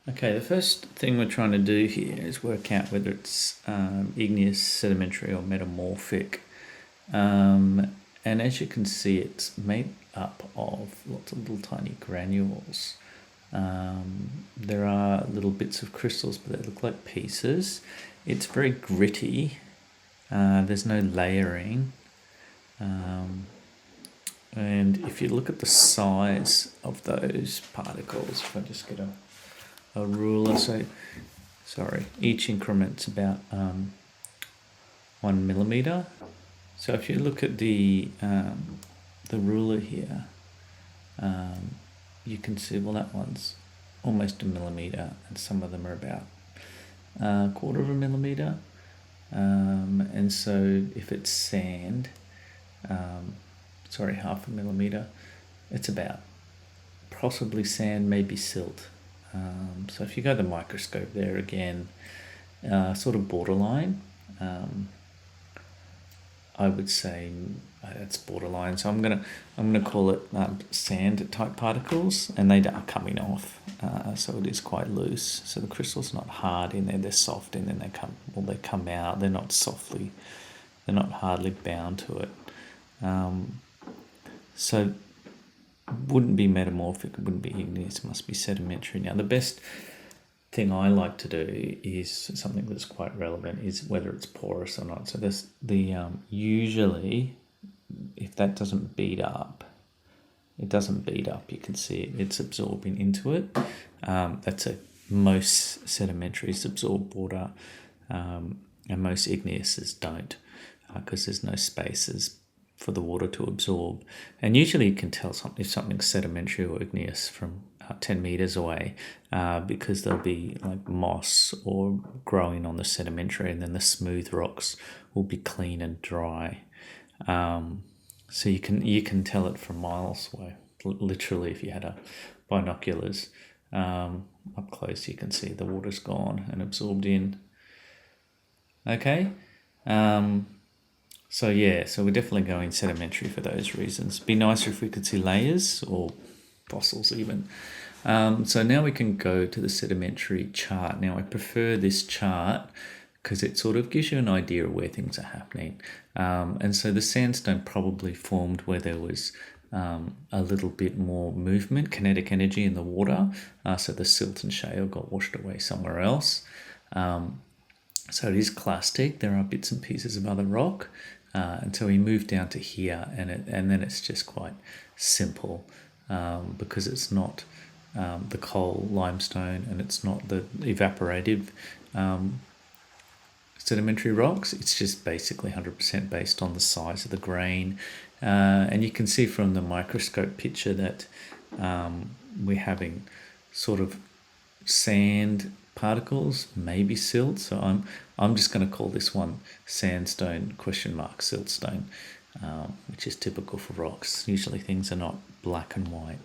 Okay, the first thing we're trying to do here is work out whether it's igneous, sedimentary, or metamorphic. And as you can see, it's made up of lots of little tiny granules. There are little bits of crystals, but they look like pieces. It's very gritty. There's no layering. And if you look at the size of those particles, if I just get a ruler, each increment's about 1 millimeter. So if you look at the ruler here, you can see, well, that one's almost a millimeter, and some of them are about a quarter of a millimeter. And so if it's sand, half a millimeter, it's about possibly sand, maybe silt. So if you go to the microscope there again, sort of borderline, I would say it's borderline. So I'm gonna call it sand type particles, and they are coming off. So it is quite loose. So the crystal's not hard in there; they're soft, and then they come out. They're not hardly bound to it. So wouldn't be metamorphic, it wouldn't be igneous, it must be sedimentary. Now the best thing I like to do is something that's quite relevant, is whether it's porous or not. So this usually, if that doesn't beat up, you can see it's absorbing into it. Most sedimentaries absorb water, and most igneuses don't, because there's no spaces for the water to absorb. And usually you can tell if something's sedimentary or igneous from 10 meters away, because there'll be like moss or growing on the sedimentary, and then the smooth rocks will be clean and dry. So you can tell it from miles away. Literally, if you had binoculars up close, you can see the water's gone and absorbed in. Okay. So we're definitely going sedimentary for those reasons. Be nicer if we could see layers or fossils even. So now we can go to the sedimentary chart. Now I prefer this chart because it sort of gives you an idea of where things are happening. And so the sandstone probably formed where there was a little bit more movement, kinetic energy in the water. So the silt and shale got washed away somewhere else. So it is clastic. There are bits and pieces of other rock. And so we move down to here, and then it's just quite simple, because it's not the coal limestone, and it's not the evaporative sedimentary rocks. It's just basically 100% based on the size of the grain. And you can see from the microscope picture that we're having sort of sand particles, maybe silt. So I'm just going to call this one sandstone siltstone, which is typical for rocks. Usually things are not black and white.